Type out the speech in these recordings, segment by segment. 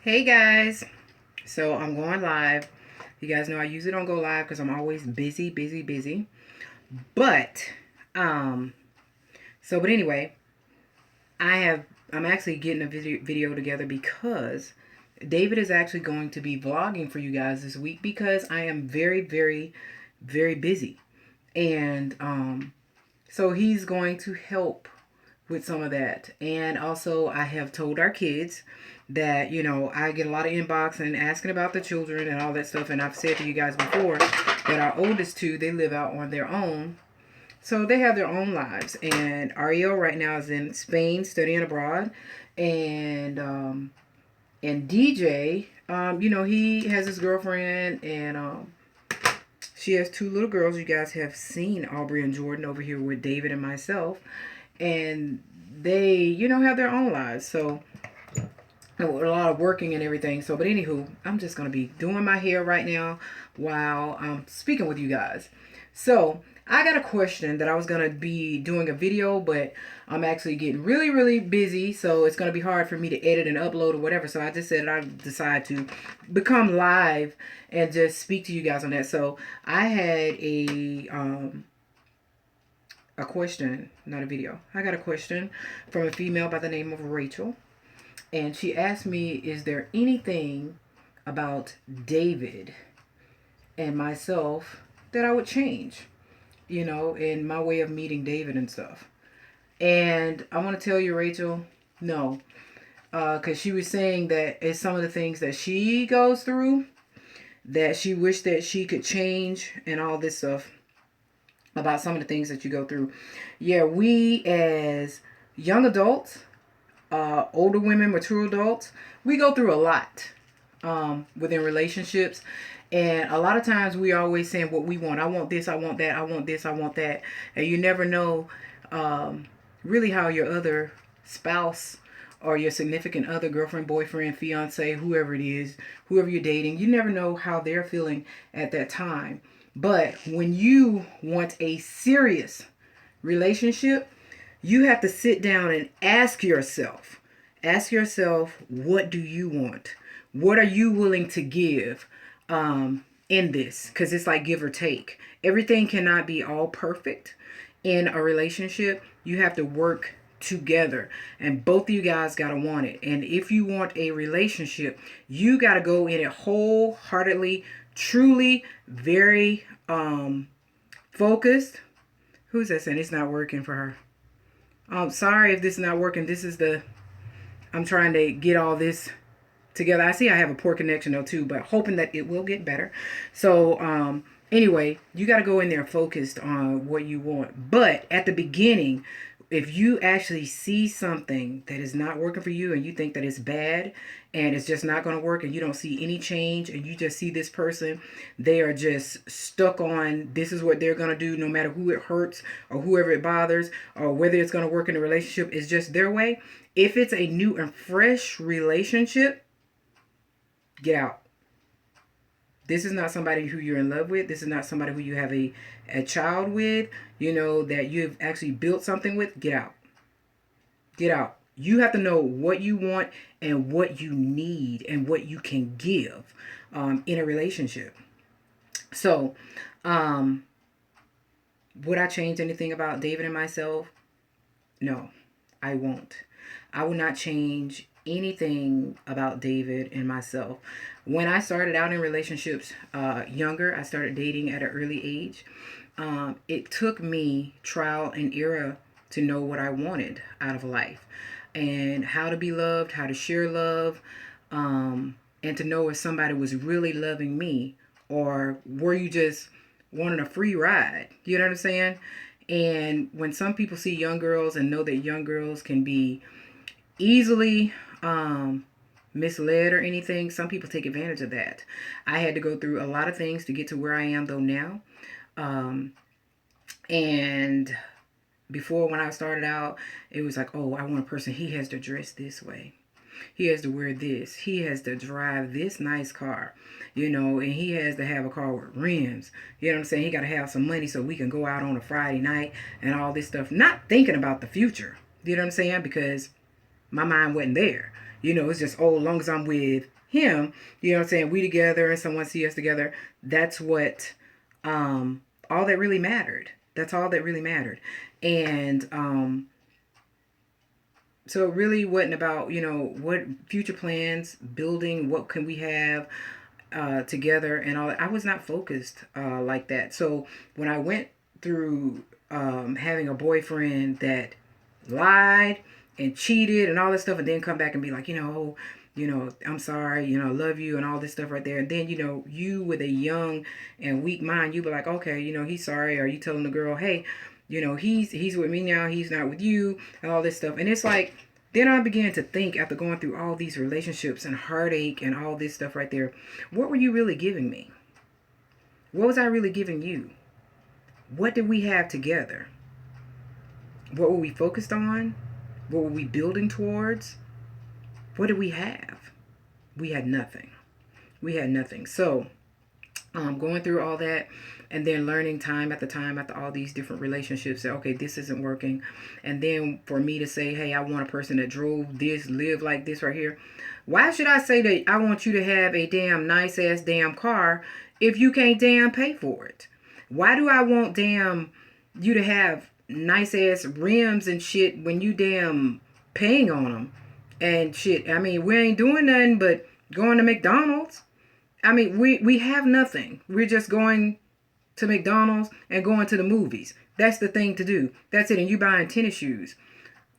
Hey guys, so I'm going live. You guys know I usually don't go live because I'm always busy, busy, busy. But, um, but anyway, I'm actually getting a video together because David is actually going to be vlogging for you guys this week because I am very, very, very busy. And, so he's going to help with some of that. And also, I have told our kids that, I get a lot of inbox and asking about the children and all that stuff. And I've said to you guys before that our oldest two, they live out on their own. So they have their own lives. And Ariel right now is in Spain studying abroad. And DJ, he has his girlfriend, and she has two little girls. You guys have seen Aubrey and Jordan over here with David and myself. And they, have their own lives. So a lot of working and everything. So, but anywho, I'm just going to be doing my hair right now while I'm speaking with you guys. So, I got a question that I was going to be doing a video, but I'm actually getting really, really busy. So, it's going to be hard for me to edit and upload or whatever. So, I just said I decided to become live and just speak to you guys on that. So, I had a question, not a video. I got a question from a female by the name of Rachel. And she asked me, is there anything about David and myself that I would change, in my way of meeting David and stuff? And I want to tell you, Rachel, no. Because she was saying that it's some of the things that she goes through that she wished that she could change and all this stuff about some of the things that you go through. Yeah, we as young adults, older women, mature adults, we go through a lot within relationships. And a lot of times we always saying what we want. I want this, I want that, I want this, I want that. And you never know really how your other spouse or your significant other, girlfriend, boyfriend, fiance, whoever it is, whoever you're dating, you never know how they're feeling at that time. But when you want a serious relationship, you have to sit down and ask yourself, what do you want? What are you willing to give in this? Because it's like give or take. Everything cannot be all perfect in a relationship. You have to work together, and both of you guys got to want it. And if you want a relationship, you got to go in it wholeheartedly, truly, very focused. Who's that saying it's not working for her? Sorry if this is not working. I'm trying to get all this together. I see I have a poor connection though too, but hoping that it will get better. So anyway, you got to go in there focused on what you want. But at the beginning, if you actually see something that is not working for you and you think that it's bad and it's just not going to work and you don't see any change and you just see this person, they are just stuck on this is what they're going to do no matter who it hurts or whoever it bothers or whether it's going to work in a relationship, is just their way. If it's a new and fresh relationship, get out. This is not somebody who you're in love with. This is not somebody who you have a child with, that you've actually built something with. Get out. Get out. You have to know what you want and what you need and what you can give in a relationship. So, would I change anything about David and myself? No, I won't. I will not change anything about David and myself. When I started out in relationships younger, I started dating at an early age. It took me trial and error to know what I wanted out of life and how to be loved, how to share love, and to know if somebody was really loving me or were you just wanting a free ride. You know what I'm saying? And when some people see young girls and know that young girls can be easily misled or anything, some people take advantage of that. I had to go through a lot of things to get to where I am though now. And before, when I started out, it was like, oh, I want a person, he has to dress this way. He has to wear this. He has to drive this nice car, and he has to have a car with rims. You know what I'm saying? He got to have some money so we can go out on a Friday night and all this stuff. Not thinking about the future. You know what I'm saying? Because my mind wasn't there. It's just, oh, as long as I'm with him, you know what I'm saying, we together and someone see us together, that's what, all that really mattered. That's all that really mattered. And so it really wasn't about, what future plans, building, what can we have together and all that. I was not focused like that. So when I went through having a boyfriend that lied and cheated and all this stuff, and then come back and be like, I'm sorry, I love you and all this stuff right there. And then, you with a young and weak mind, you be like, okay, he's sorry. Or you telling the girl, hey, he's with me now, he's not with you, and all this stuff. And it's like, then I began to think, after going through all these relationships and heartache and all this stuff right there, what were you really giving me? What was I really giving you? What did we have together? What were we focused on? What were we building towards? What did we have? We had nothing. We had nothing. So, going through all that, and then learning time after all these different relationships that, okay, this isn't working. And then for me to say, hey, I want a person that drove this, lived like this right here. Why should I say that I want you to have a damn nice ass damn car if you can't damn pay for it? Why do I want damn you to have nice ass rims and shit when you damn paying on them and shit? I mean, we ain't doing nothing but going to McDonald's. I mean, we have nothing. We're just going to McDonald's and going to the movies. That's the thing to do. That's it. And you buying tennis shoes.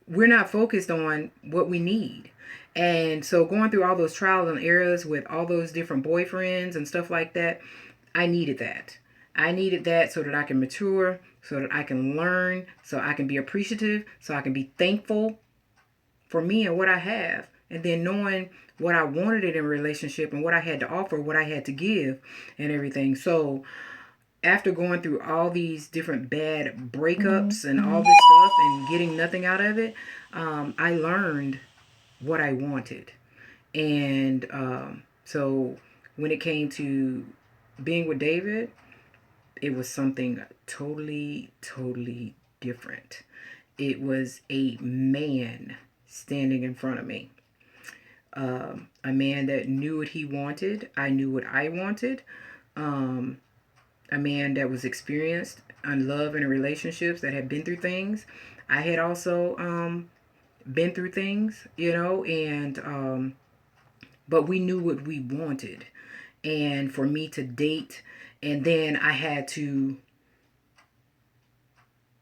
We're not focused on what we need. And so going through all those trials and errors with all those different boyfriends and stuff like that, I needed that. I needed that so that I can mature, so that I can learn, so I can be appreciative, so I can be thankful for me and what I have. And then knowing what I wanted in a relationship and what I had to offer, what I had to give and everything. So after going through all these different bad breakups and all this stuff and getting nothing out of it, I learned what I wanted. And so when it came to being with David, it was something totally, totally different. It was a man standing in front of me. A man that knew what he wanted. I knew what I wanted. A man that was experienced in love and in relationships, that had been through things. I had also been through things, and but we knew what we wanted. And for me to date, and then I had to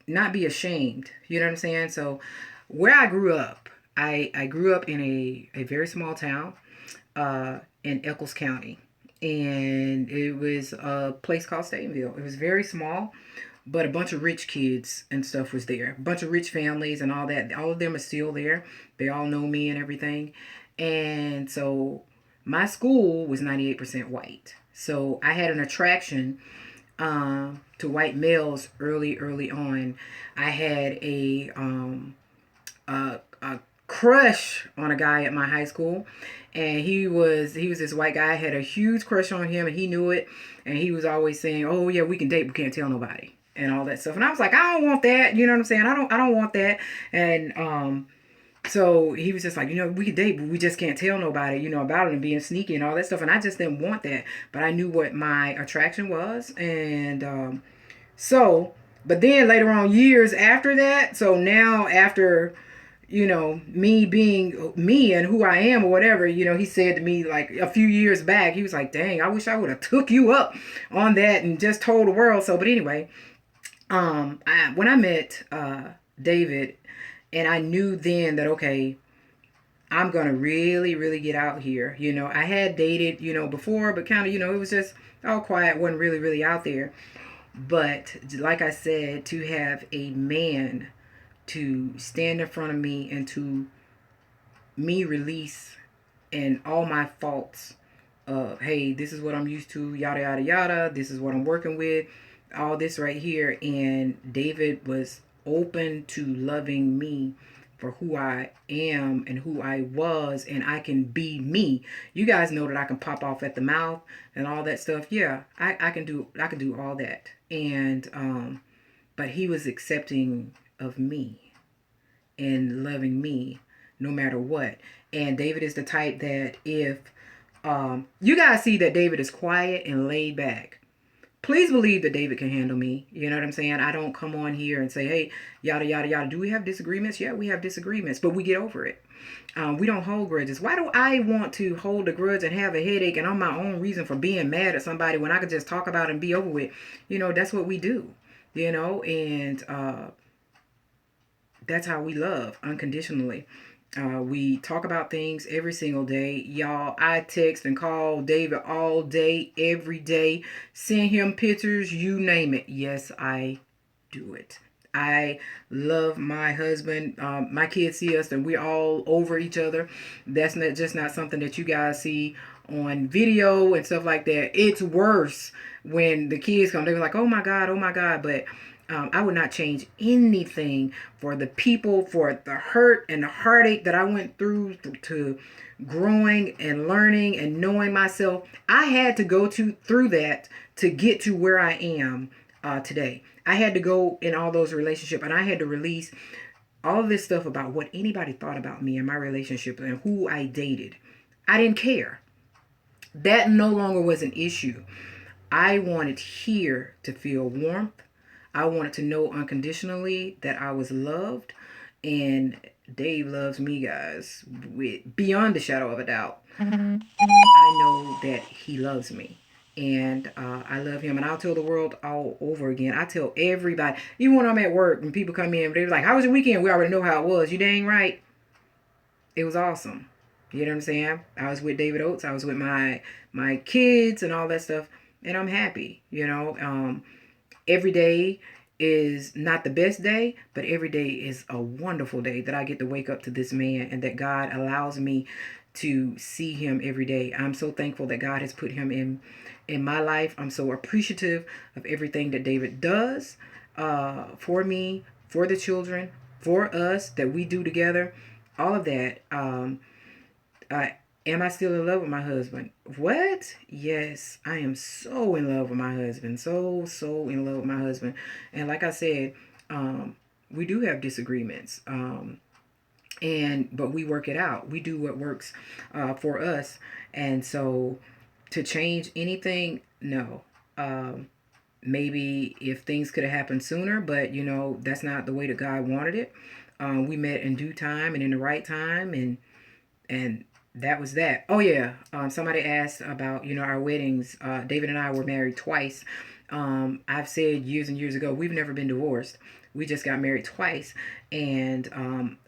not be ashamed. You know what I'm saying? So where I grew up, I grew up in a very small town in Eccles County. And it was a place called Statenville. It was very small, but a bunch of rich kids and stuff was there. A bunch of rich families and all that. All of them are still there. They all know me and everything. And so my school was 98% white. So I had an attraction to white males early on. I had a crush on a guy at my high school, and he was this white guy. I had a huge crush on him, and he knew it. And he was always saying, "Oh yeah, we can date, but can't tell nobody," and all that stuff. And I was like, "I don't want that." You know what I'm saying? I don't want that. And so he was just like, we can date, but we just can't tell nobody, about it, and being sneaky and all that stuff. And I just didn't want that. But I knew what my attraction was. And but then later on, years after that, so now after, me being me and who I am or whatever, he said to me like a few years back, he was like, dang, I wish I would have took you up on that and just told the world. So, but anyway, when I met David, and I knew then that, okay, I'm going to really, really get out here. I had dated, before, but kind of, it was just all quiet. Wasn't really, really out there. But like I said, to have a man to stand in front of me and to me release and all my faults of, hey, this is what I'm used to, yada, yada, yada. This is what I'm working with, all this right here. And David was open to loving me for who I am and who I was, and I can be me. You guys know that I can pop off at the mouth and all that stuff. Yeah, I can do all that. And but he was accepting of me and loving me no matter what. And David is the type that if you guys see that David is quiet and laid back, please believe that David can handle me. You know what I'm saying? I don't come on here and say, hey, yada, yada, yada. Do we have disagreements? Yeah, we have disagreements, but we get over it. We don't hold grudges. Why do I want to hold a grudge and have a headache and on my own reason for being mad at somebody when I could just talk about it and be over with? You know, that's what we do, you know, and that's how we love unconditionally. We talk about things every single day. Y'all, I text and call David all day, every day. Send him pictures, you name it. Yes, I do it. I love my husband. My kids see us and we're all over each other. That's not just not something that you guys see on video and stuff like that. It's worse when the kids come. They're like, oh my God, oh my God. But I would not change anything for the people, for the hurt and the heartache that I went through to growing and learning and knowing myself. I had to go through that to get to where I am today. I had to go in all those relationships and I had to release all of this stuff about what anybody thought about me and my relationship and who I dated. I didn't care. That no longer was an issue. I wanted here to feel warmth. I wanted to know unconditionally that I was loved. And Dave loves me, guys, with beyond the shadow of a doubt. I know that he loves me. And I love him. And I'll tell the world all over again. I tell everybody, even when I'm at work, when people come in, they're like, how was your weekend? We already know how it was. You dang right. It was awesome. You know what I'm saying? I was with David Oates. I was with my kids and all that stuff. And I'm happy, you know. Every day is not the best day, but every day is a wonderful day that I get to wake up to this man and that God allows me to see him every day. I'm so thankful that God has put him in my life. I'm so appreciative of everything that David does for me, for the children, for us, that we do together. All of that. Am I still in love with my husband? What? Yes, I am so in love with my husband. So in love with my husband. And like I said, we do have disagreements. But we work it out. We do what works for us. And so to change anything, no. Maybe if things could have happened sooner, but you know, that's not the way that God wanted it. We met in due time and in the right time, and that was that. Oh yeah, somebody asked about, you know, our weddings. David and I were married twice. I've said years and years ago, we've never been divorced. We just got married twice, and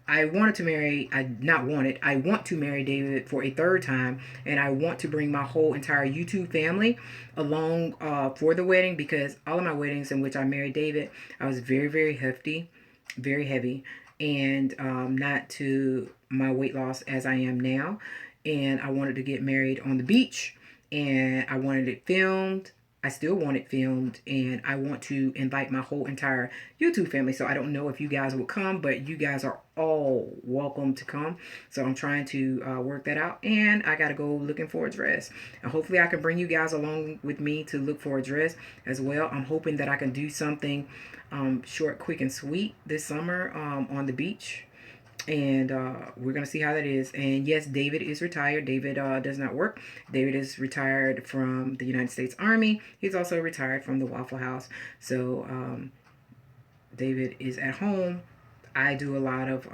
I wanted to marry. I want to marry David for a third time, and I want to bring my whole entire YouTube family along for the wedding, because all of my weddings in which I married David, I was very, very hefty, very heavy, and not to my weight loss as I am now. And I wanted to get married on the beach, and I wanted it filmed. I still want it filmed, and I want to invite my whole entire YouTube family. So I don't know if you guys will come, but you guys are all welcome to come. So I'm trying to work that out, and I got to go looking for a dress. And hopefully I can bring you guys along with me to look for a dress as well. I'm hoping that I can do something short, quick, and sweet this summer on the beach. And we're going to see how that is. And yes, David is retired. David does not work. David is retired from the United States Army. He's also retired from the Waffle House. So David is at home. I do a lot of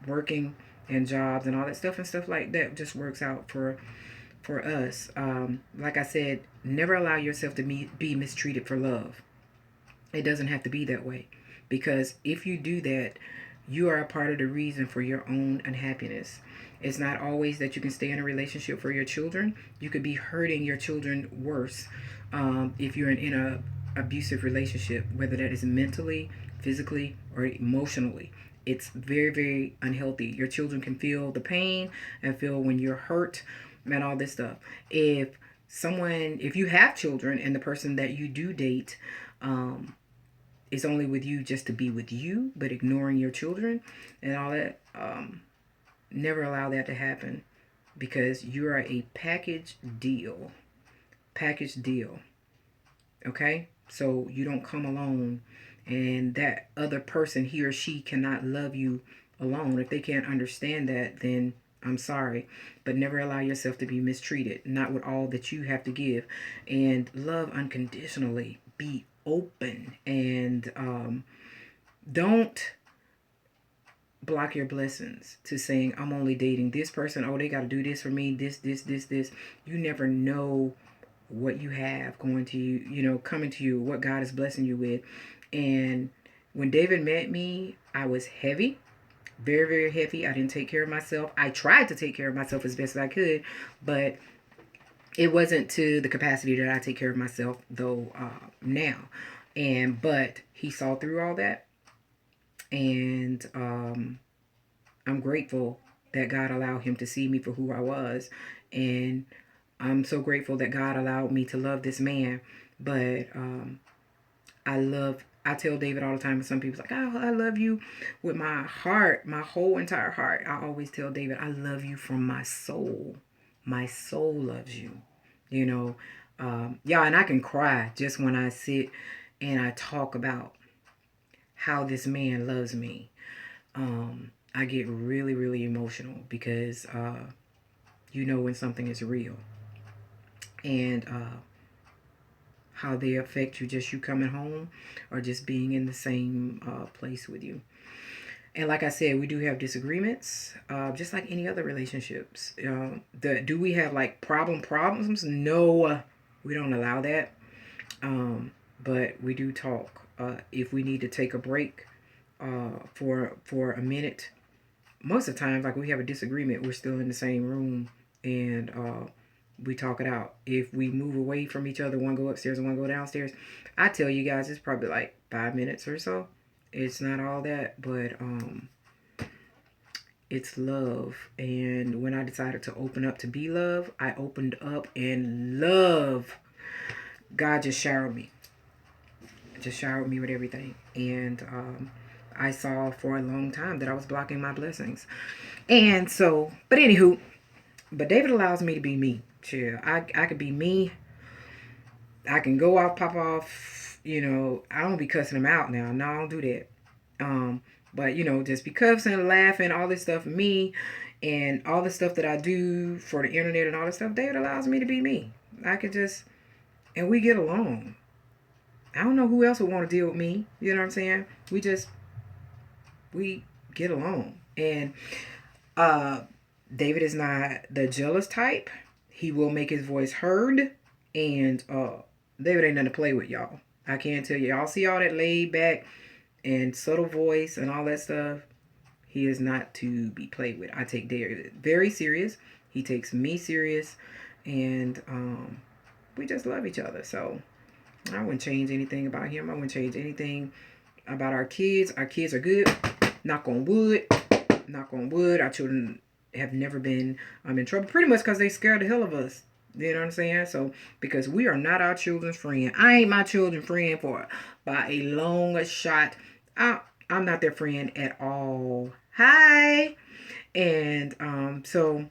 working and jobs and all that stuff, and stuff like that just works out for us. Like I said, never allow yourself to be mistreated for love. It doesn't have to be that way, because if you do that, you are a part of the reason for your own unhappiness. It's not always that you can stay in a relationship for your children. You could be hurting your children worse if you're in a abusive relationship, whether that is mentally, physically, or emotionally. It's very, very unhealthy. Your children can feel the pain and feel when you're hurt and all this stuff. If you have children and the person that you do date is only with you just to be with you, but ignoring your children and all that, never allow that to happen, because you are a package deal. Package deal. Okay? So you don't come alone, and that other person, he or she, cannot love you alone. If they can't understand that, then I'm sorry. But never allow yourself to be mistreated, not with all that you have to give. And love unconditionally. Be open, and don't block your blessings to saying, I'm only dating this person. Oh, they got to do this for me. This. You never know what you have going to you, coming to you, what God is blessing you with. And when David met me, I was heavy, very, very heavy. I didn't take care of myself. I tried to take care of myself as best as I could, but it wasn't to the capacity that I take care of myself, though, now. But he saw through all that. And I'm grateful that God allowed him to see me for who I was. And I'm so grateful that God allowed me to love this man. But I tell David all the time, and some people's like, oh, I love you with my heart, my whole entire heart. I always tell David, I love you from my soul. My soul loves you. Yeah, and I can cry just when I sit and I talk about how this man loves me. I get really, really emotional because when something is real. And how they affect you, just you coming home or just being in the same place with you. And like I said, we do have disagreements, just like any other relationships. Do we have like problems? No, we don't allow that. But we do talk. If we need to take a break for a minute, most of the times, like we have a disagreement, we're still in the same room, and we talk it out. If we move away from each other, one go upstairs and one go downstairs, I tell you guys, it's probably like 5 minutes or so. It's not all that, but it's love. And when I decided to open up to be love, I opened up, and love, God just showered me. With everything. And I saw for a long time that I was blocking my blessings. And so, but anywho, David allows me to be me. Sure, I could be me. I can go off, pop off. I don't be cussing him out now. No, I don't do that. But just be cussing, laughing, all this stuff, me, and all the stuff that I do for the internet and all this stuff. David allows me to be me. I could just, and we get along. I don't know who else would want to deal with me. You know what I'm saying? We get along. And David is not the jealous type. He will make his voice heard. And David ain't nothing to play with, y'all. I can't tell you. Y'all see all that laid back and subtle voice and all that stuff. He is not to be played with. I take David very serious. He takes me serious. And we just love each other. So I wouldn't change anything about him. I wouldn't change anything about our kids. Our kids are good. Knock on wood. Knock on wood. Our children have never been in trouble. Pretty much because they scared the hell of us. You know what I'm saying? So, because we are not our children's friend. I ain't my children's friend by a long shot. I'm not their friend at all. Hi. And so,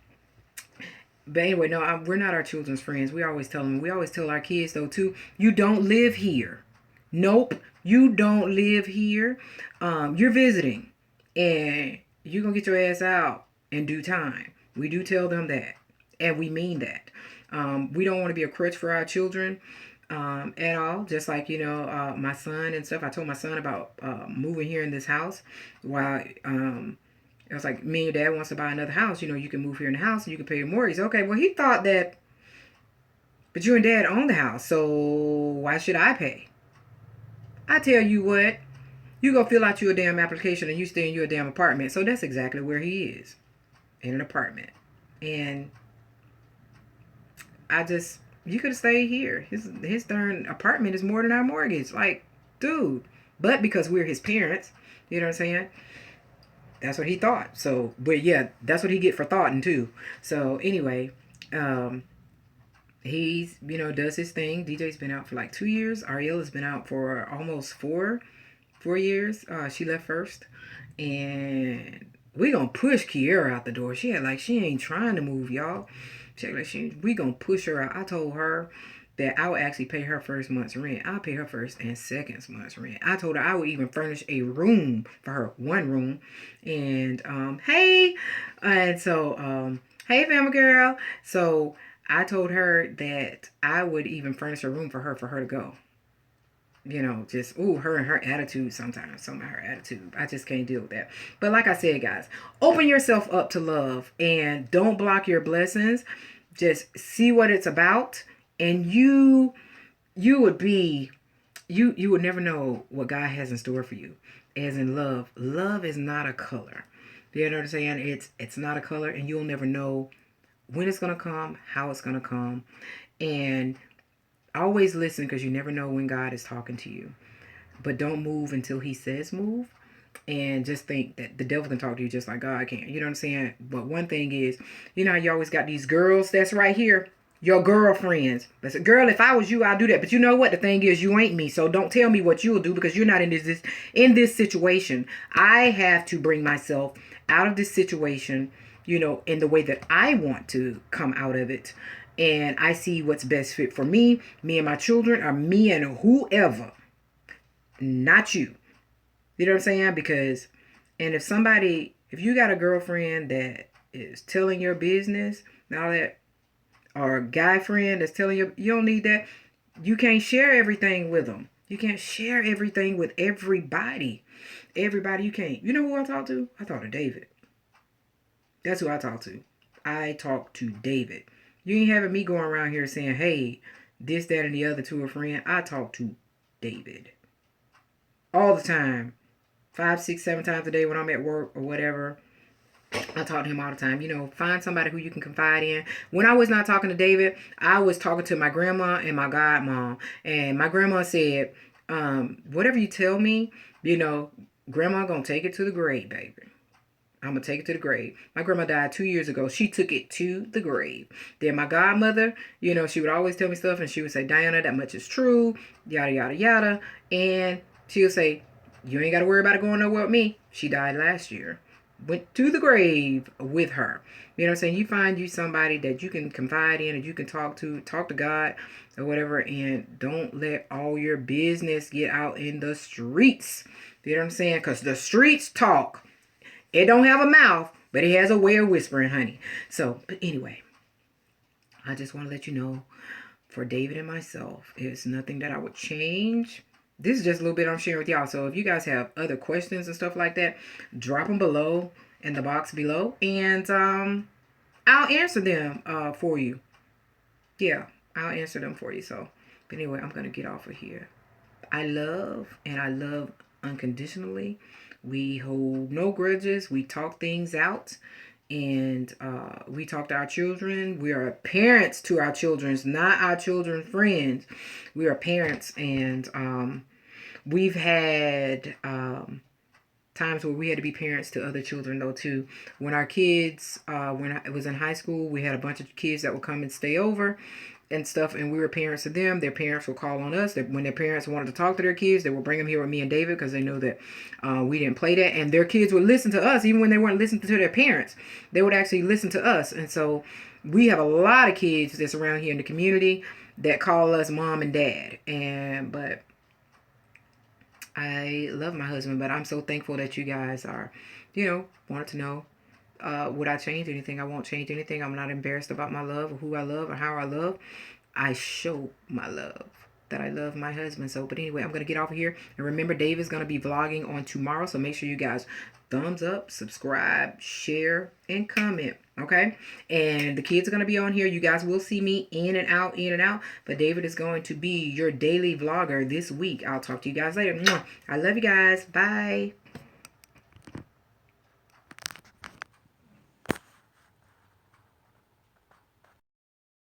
but anyway, no, we're not our children's friends. We always tell them. We always tell our kids, though, too, you don't live here. Nope. You don't live here. You're visiting. And you're going to get your ass out in due time. We do tell them that. And we mean that. We don't want to be a crutch for our children at all. Just like, my son and stuff. I told my son about moving here in this house while... it was like, me and your dad wants to buy another house. You can move here in the house and you can pay your mortgage. Okay, well, he thought that, but you and dad own the house, so why should I pay? I tell you what, you go fill out your damn application and you stay in your damn apartment. So that's exactly where he is, in an apartment. And you could have stayed here. His darn apartment is more than our mortgage. Like, dude. But because we're his parents, you know what I'm saying? That's what he thought. So, but yeah, that's what he get for thoughting too. So anyway, he's, does his thing. DJ's been out for like 2 years. Ariel has been out for almost 4 years. She left first. And we gonna push Kiera out the door. She ain't trying to move, y'all. We gonna push her out. I told her, that I would actually pay her first month's rent. I'll pay her first and second month's rent. I told her I would even furnish a room for her, one room. And hey, and so hey, family girl. So I told her that I would even furnish a room for her to go. You know, just her and her attitude sometimes. Some of her attitude, I just can't deal with that. But like I said, guys, open yourself up to love and don't block your blessings. Just see what it's about, and you would be you would never know what God has in store for you. As in love, love is not a color. You know what I'm saying? It's not a color, and you'll never know when it's gonna come, how it's gonna come, and always listen, because you never know when God is talking to you. But don't move until he says move. And just think that the devil can talk to you just like God can. You know what I'm saying? But one thing is, you know how you always got these girls that's right here? Your girlfriends. They say, girl, if I was you, I'd do that. But you know what? The thing is, you ain't me. So don't tell me what you'll do, because you're not in this situation. I have to bring myself out of this situation, you know, in the way that I want to come out of it. And I see what's best fit for me and my children, or me and whoever. Not you. You know what I'm saying? Because, and if you got a girlfriend that is telling your business and all that, or a guy friend that's telling you don't need that, you can't share everything with them. You can't share everything with everybody. Everybody you can't. You know who I talk to? I talk to David. That's who I talk to. I talk to David. You ain't having me going around here saying, hey, this, that, and the other to a friend. I talk to David. All the time. 5, 6, 7 times a day when I'm at work or whatever. I talk to him all the time. You know, find somebody who you can confide in. When I was not talking to David, I was talking to my grandma and my godmom. And my grandma said, whatever you tell me, you know, grandma gonna take it to the grave, baby. I'm going to take it to the grave. My grandma died 2 years ago. She took it to the grave. Then my godmother, you know, she would always tell me stuff, and she would say, Diana, that much is true, yada, yada, yada. And she would say, you ain't got to worry about it going nowhere with me. She died last year. Went to the grave with her. You know what I'm saying? You find you somebody that you can confide in, and you can talk to God or whatever, and don't let all your business get out in the streets. You know what I'm saying? Because the streets talk. It don't have a mouth, but it has a way of whispering, honey. So, but anyway, I just want to let you know, for David and myself, it's nothing that I would change. This is just a little bit I'm sharing with y'all. So if you guys have other questions and stuff like that, drop them below in the box below, and I'll answer them for you. Yeah, I'll answer them for you. So, but anyway, I'm gonna get off of here. I love unconditionally. We hold no grudges. We talk things out, and we talk to our children. We are parents to our children, not our children's friends. We are parents, and we've had times where we had to be parents to other children though too. When our kids, when I was in high school, we had a bunch of kids that would come and stay over and stuff, and we were parents to them. Their parents would call on us. When their parents wanted to talk to their kids, they would bring them here with me and David, because they knew that we didn't play that, and their kids would listen to us even when they weren't listening to their parents. They would actually listen to us. And so we have a lot of kids that's around here in the community that call us mom and dad. But I love my husband, but I'm so thankful that you guys are, wanted to know. Would I change anything? I won't change anything. I'm not embarrassed about my love, or who I love, or how I love. I show my love, that I love my husband. So, but anyway, I'm going to get off of here. And remember, Dave is going to be vlogging on tomorrow. So make sure you guys thumbs up, subscribe, share, and comment. Okay? And the kids are going to be on here. You guys will see me in and out, in and out. But David is going to be your daily vlogger this week. I'll talk to you guys later. I love you guys. Bye.